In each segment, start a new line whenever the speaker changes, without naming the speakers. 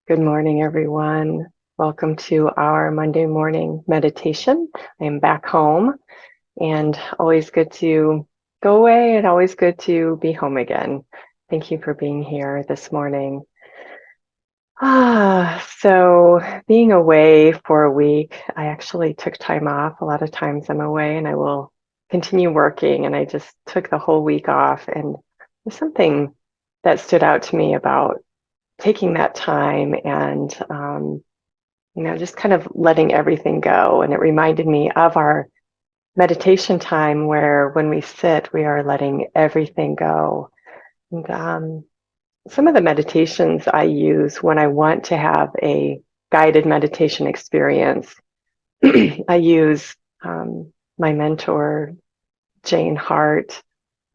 Good morning, everyone. Welcome to our Monday morning meditation. I am back home and always good to go away and always good to be home again. Thank you for being here this morning. So being away for a week, I actually took time off. A lot of times I'm away and I will continue working, and I just took the whole week off. And there's something that stood out to me about taking that time and just kind of letting everything go. And it reminded me of our meditation time where when we sit, we are letting everything go. And some of the meditations I use when I want to have a guided meditation experience, I use my mentor, Jane Hart,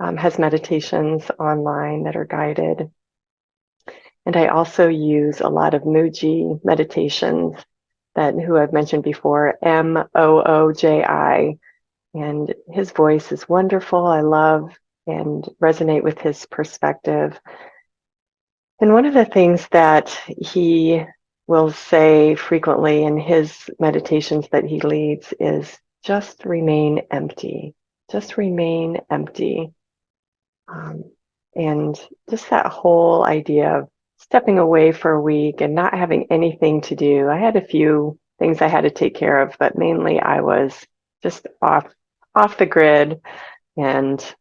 has meditations online that are guided. And I also use a lot of Mooji meditations who I've mentioned before, Mooji, and his voice is wonderful. I love and resonate with his perspective. And one of the things that he will say frequently in his meditations that he leads is just remain empty. Just remain empty. And just that whole idea of stepping away for a week and not having anything to do. I had a few things I had to take care of, but mainly I was just off the grid and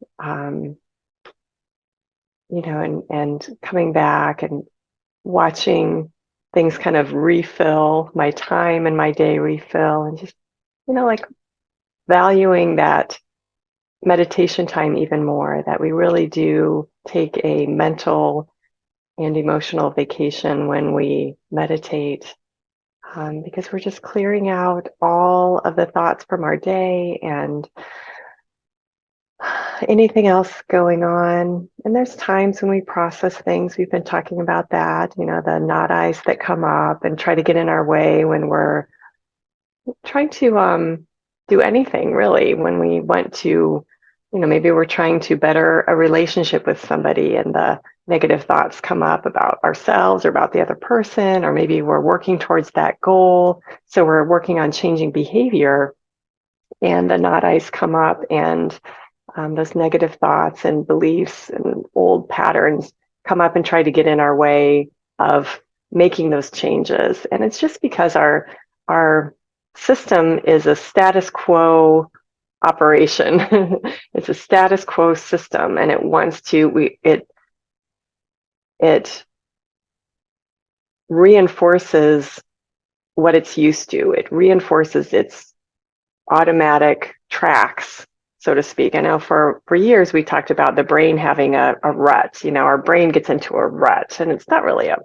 and coming back and watching things kind of refill my time and my day refill, and just like valuing that meditation time even more, that we really do take a mental and emotional vacation when we meditate, because we're just clearing out all of the thoughts from our day and anything else going on. And there's times when we process things. We've been talking about that, the not eyes that come up and try to get in our way when we're trying to do anything really, when we want to, maybe we're trying to better a relationship with somebody and the negative thoughts come up about ourselves or about the other person, or maybe we're working towards that goal. So we're working on changing behavior and the not eyes come up, and those negative thoughts and beliefs and old patterns come up and try to get in our way of making those changes. And it's just because our system is a status quo operation. It's a status quo system, and it wants to it reinforces what it's used to. It reinforces its automatic tracks, so to speak. I know for years we talked about the brain having a rut. Our brain gets into a rut, and it's not really a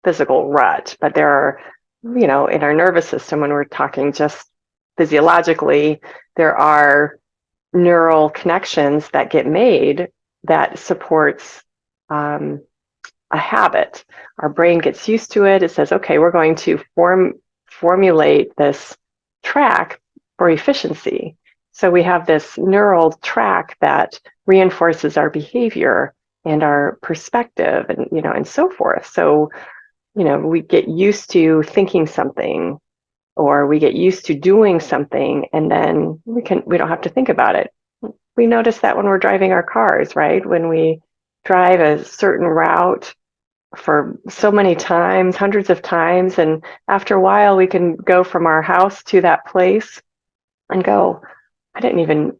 physical rut, but there are, in our nervous system, when we're talking just physiologically, there are neural connections that get made that supports a habit. Our brain gets used to it. It says, okay, we're going to formulate this track for efficiency. So we have this neural track that reinforces our behavior and our perspective, and and so forth. So we get used to thinking something, or we get used to doing something, and then we don't have to think about it. We notice that when we're driving our cars, right? When we drive a certain route for so many times, hundreds of times, and after a while we can go from our house to that place and go, I don't even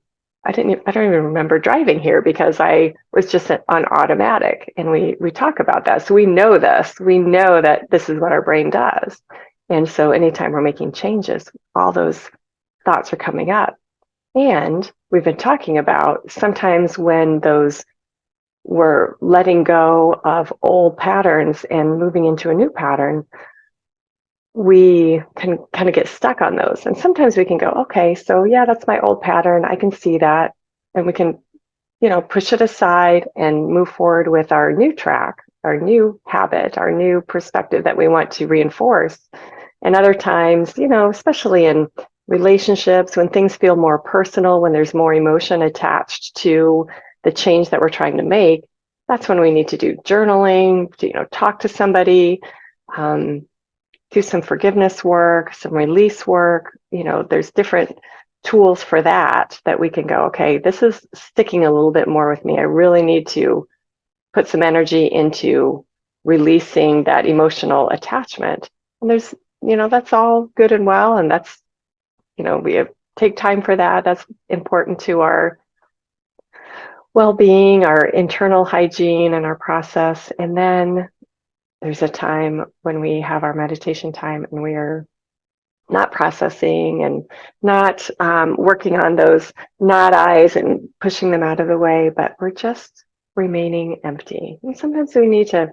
remember driving here because I was just on automatic. And we talk about that. So we know this. We know that this is what our brain does. And so anytime we're making changes, all those thoughts are coming up. And we've been talking about sometimes when we're letting go of old patterns and moving into a new pattern, we can kind of get stuck on those. And sometimes we can go, okay, so yeah, that's my old pattern. I can see that. And we can, push it aside and move forward with our new track, our new habit, our new perspective that we want to reinforce. And other times, especially in relationships, when things feel more personal, when there's more emotion attached to the change that we're trying to make, that's when we need to do journaling, to, talk to somebody, do some forgiveness work, some release work. There's different tools for that we can go, okay, this is sticking a little bit more with me. I really need to put some energy into releasing that emotional attachment. And that's all good and well. And that's, take time for that. That's important to our well-being, our internal hygiene and our process. And then there's a time when we have our meditation time and we are not processing and not working on those not eyes and pushing them out of the way, but we're just remaining empty. And sometimes we need to,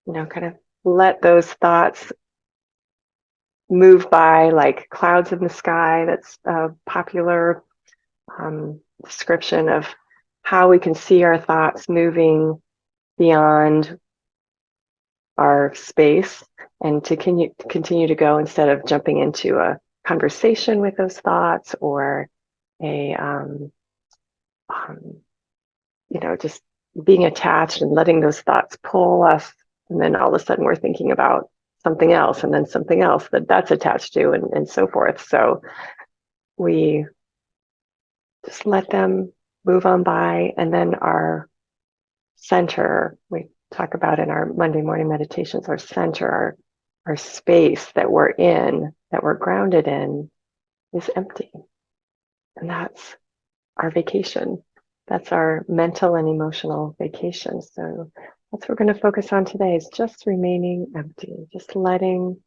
kind of let those thoughts move by like clouds in the sky. That's a popular description of how we can see our thoughts moving beyond our space and to continue to go instead of jumping into a conversation with those thoughts or a just being attached and letting those thoughts pull us, and then all of a sudden we're thinking about something else and then something else that's attached to, and so forth. So we just let them move on by, and then our center, we talk about in our Monday morning meditations, our center, our space that we're in, that we're grounded in, is empty. And that's our vacation. That's our mental and emotional vacation. So that's what we're going to focus on today, is just remaining empty, just letting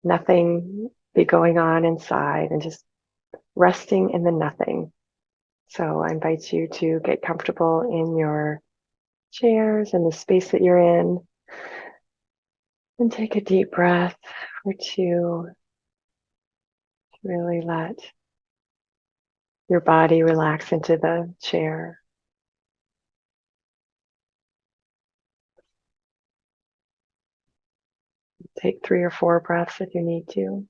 nothing be going on inside and just resting in the nothing. So I invite you to get comfortable in your chairs and the space that you're in, and take a deep breath or two. Really let your body relax into the chair. Take 3 or 4 breaths if you need to.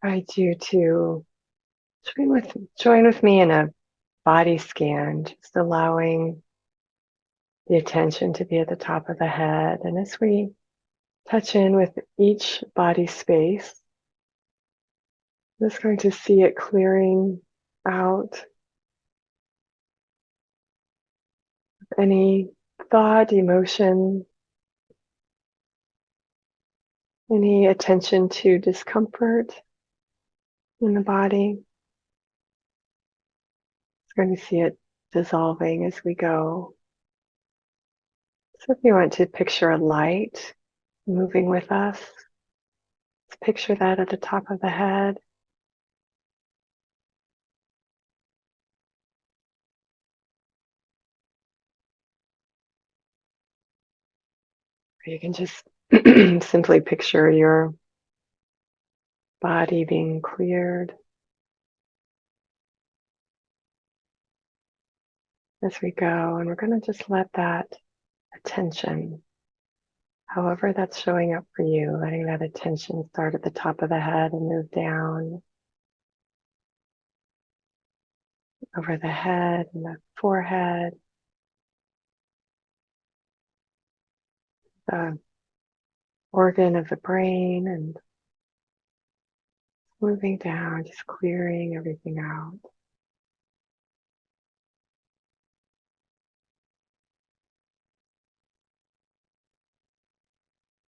I invite you to join with me in a body scan, just allowing the attention to be at the top of the head. And as we touch in with each body space, I'm just going to see it clearing out any thought, emotion, any attention to discomfort in the body. It's going to see it dissolving as we go. So if you want to picture a light moving with us, picture that at the top of the head. Or you can just simply picture your body being cleared as we go. And we're going to just let that attention, however that's showing up for you, letting that attention start at the top of the head and move down over the head and the forehead, the organ of the brain, and moving down, just clearing everything out.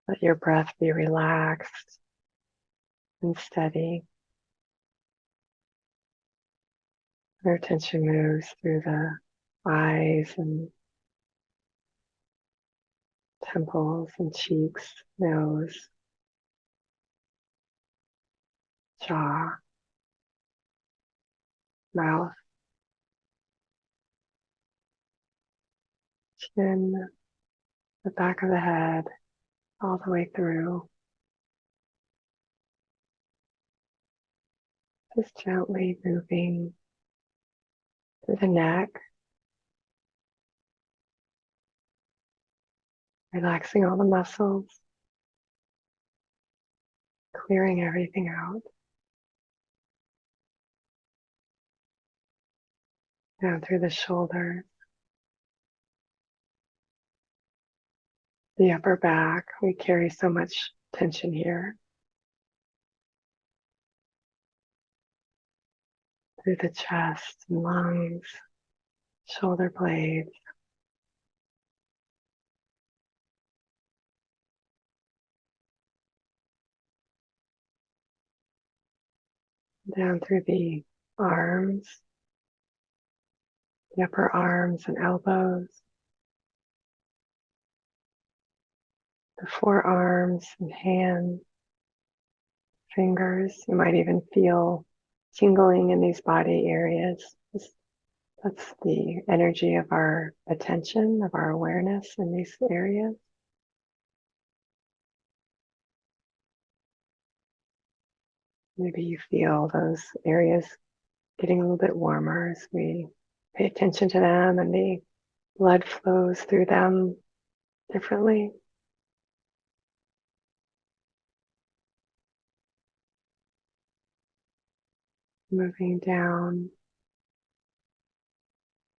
Let your breath be relaxed and steady. Your attention moves through the eyes and temples and cheeks, nose, jaw, mouth, chin, the back of the head, all the way through. Just gently moving through the neck, relaxing all the muscles, clearing everything out. Down through the shoulders, the upper back. We carry so much tension here. Through the chest and lungs, shoulder blades. Down through the arms, the upper arms and elbows, the forearms and hands, fingers. You might even feel tingling in these body areas. That's the energy of our attention, of our awareness in these areas. Maybe you feel those areas getting a little bit warmer as we pay attention to them and the blood flows through them differently. Moving down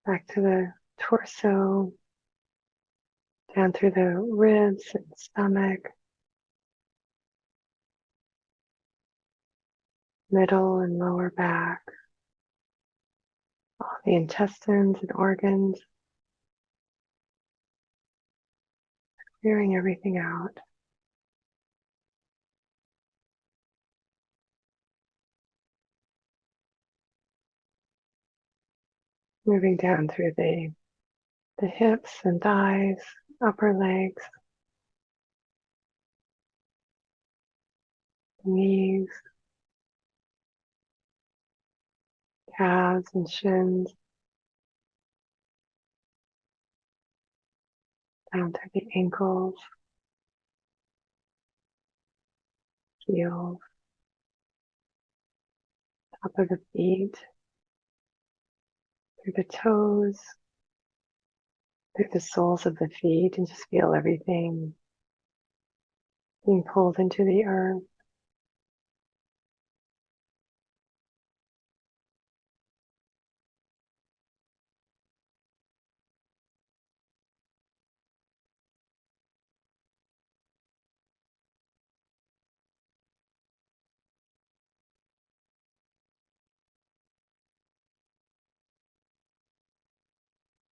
back to the torso, down through the ribs and stomach, middle and lower back, all the intestines and organs, clearing everything out. Moving down through the hips and thighs, upper legs, knees, calves and shins, down to the ankles, heels, top of the feet, through the toes, through the soles of the feet, and just feel everything being pulled into the earth.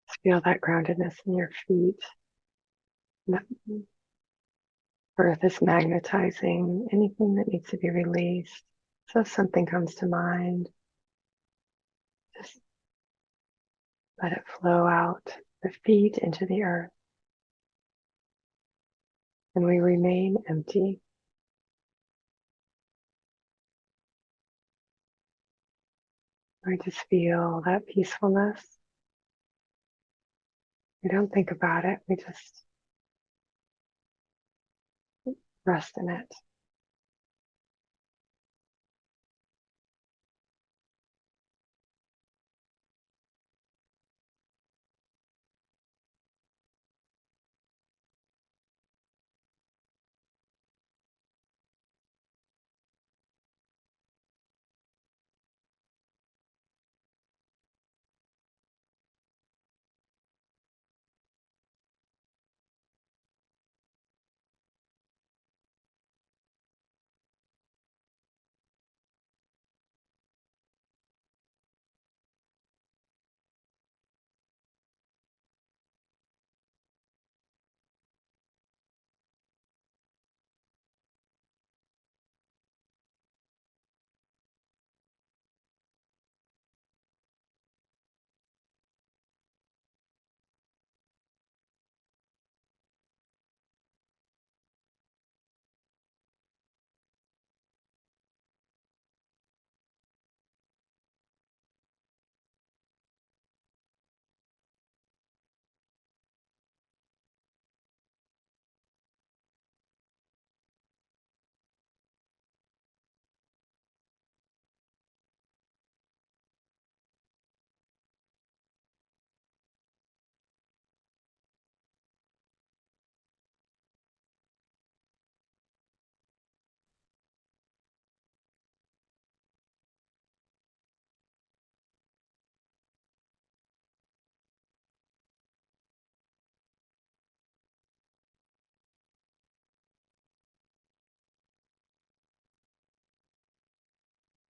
Just feel that groundedness in your feet. The earth is magnetizing anything that needs to be released. So if something comes to mind, just let it flow out the feet into the earth. And we remain empty. We just feel that peacefulness. We don't think about it. We just rest in it.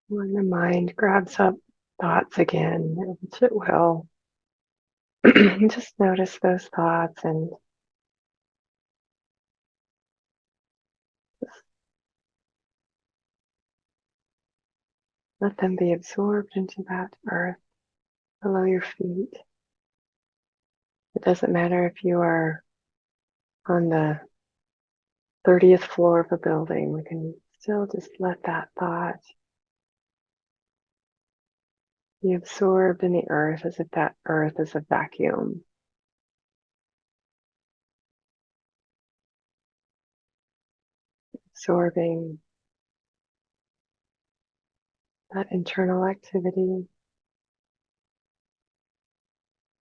When the mind grabs up thoughts again, which it will, just notice those thoughts and just let them be absorbed into that earth below your feet. It doesn't matter if you are on the 30th floor of a building, we can still just let that thought be absorbed in the earth as if that earth is a vacuum. Absorbing that internal activity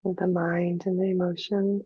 of the mind and the emotions.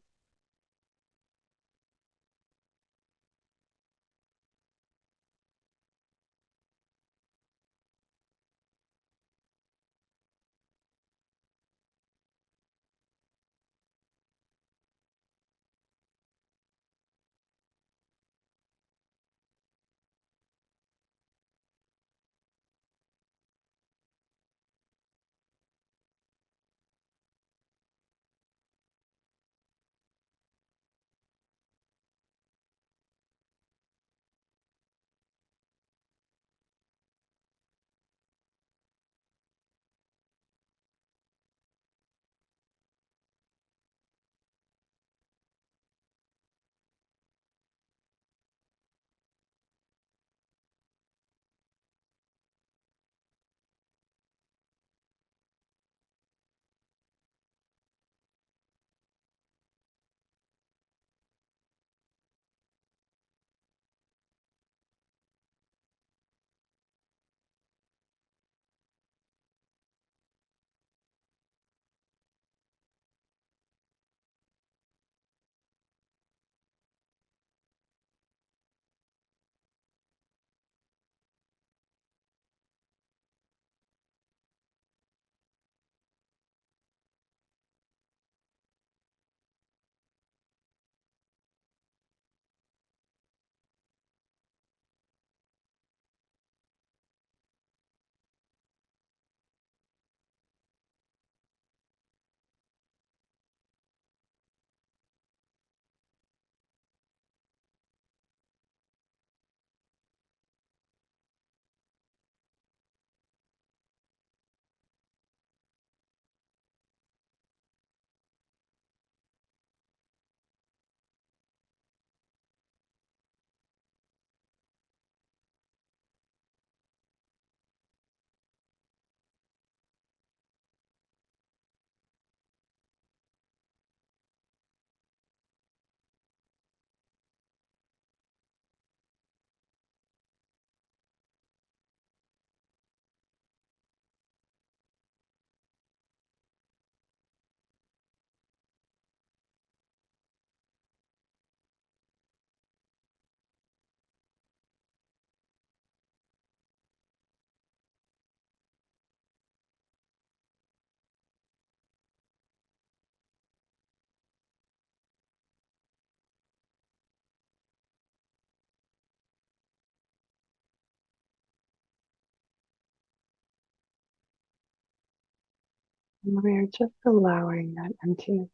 And we are just allowing that emptiness,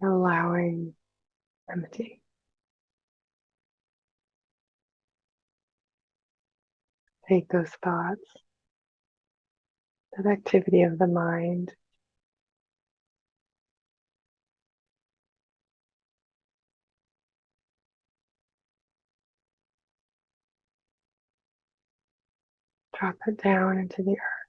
allowing empty. Take those thoughts, that activity of the mind, drop it down into the earth.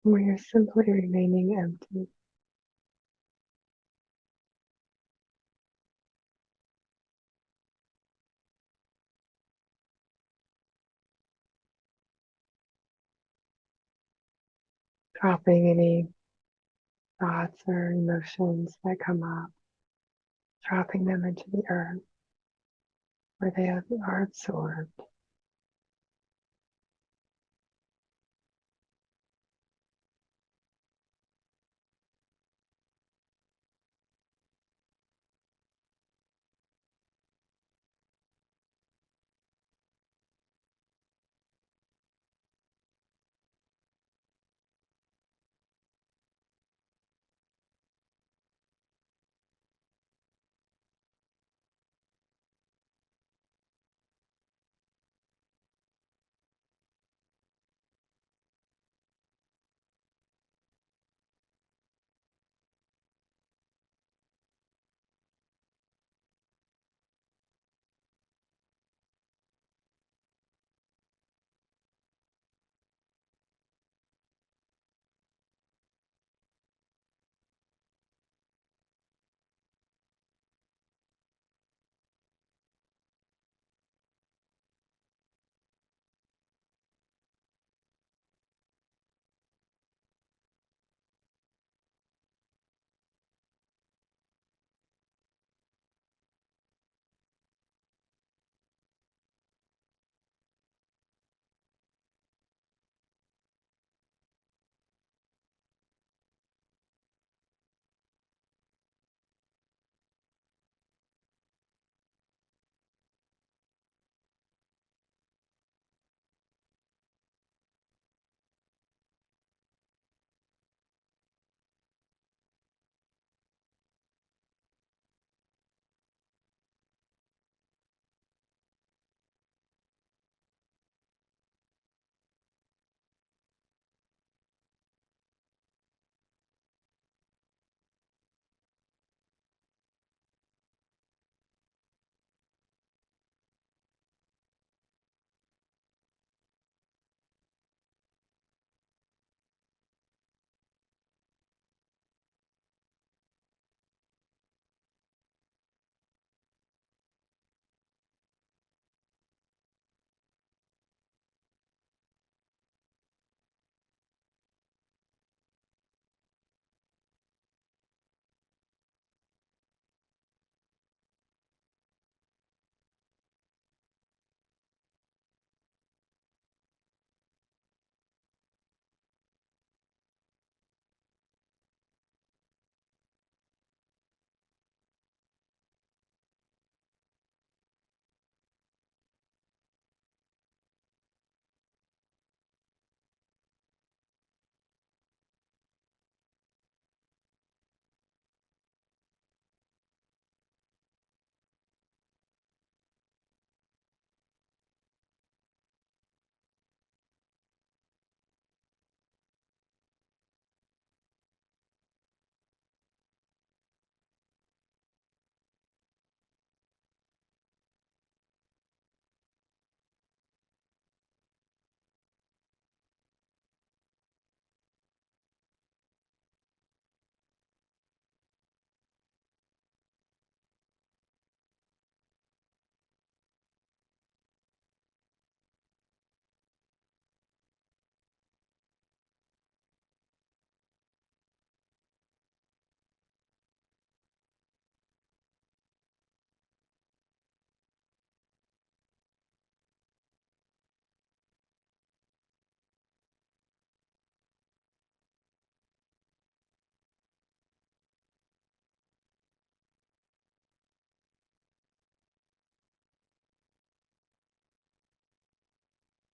where you're simply remaining empty. Dropping any thoughts or emotions that come up, dropping them into the earth where they are absorbed.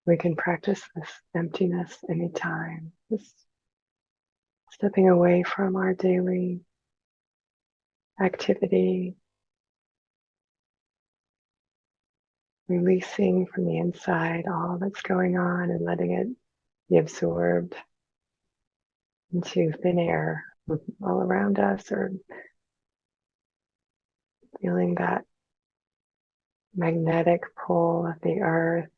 We can practice this emptiness anytime, just stepping away from our daily activity, releasing from the inside all that's going on and letting it be absorbed into thin air all around us, or feeling that magnetic pull of the earth,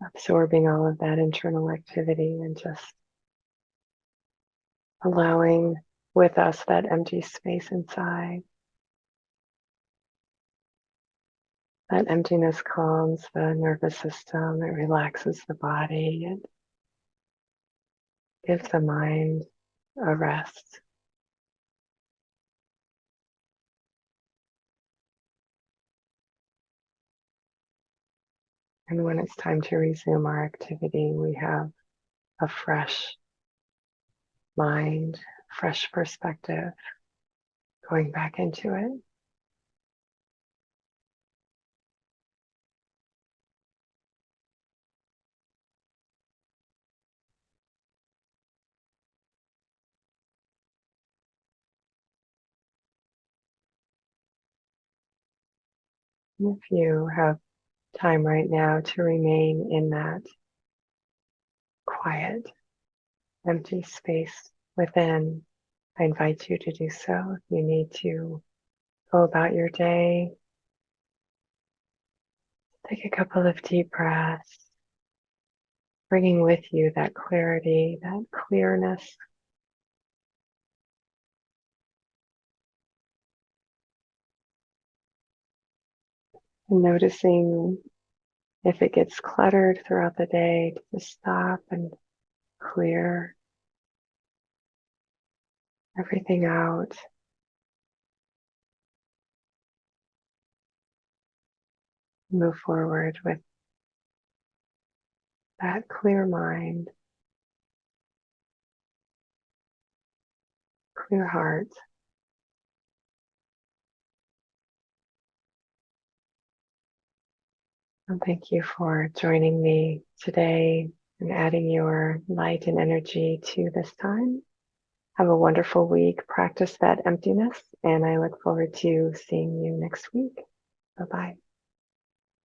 absorbing all of that internal activity and just allowing with us that empty space inside. That emptiness calms the nervous system, it relaxes the body, it gives the mind a rest. And when it's time to resume our activity, we have a fresh mind, fresh perspective going back into it. And if you have time right now to remain in that quiet, empty space within, I invite you to do so. If you need to go about your day, take a couple of deep breaths, bringing with you that clarity, that clearness. And noticing if it gets cluttered throughout the day, to just stop and clear everything out. Move forward with that clear mind, clear heart. And thank you for joining me today and adding your light and energy to this time. Have a wonderful week. Practice that emptiness, and I look forward to seeing you next week. Bye-bye.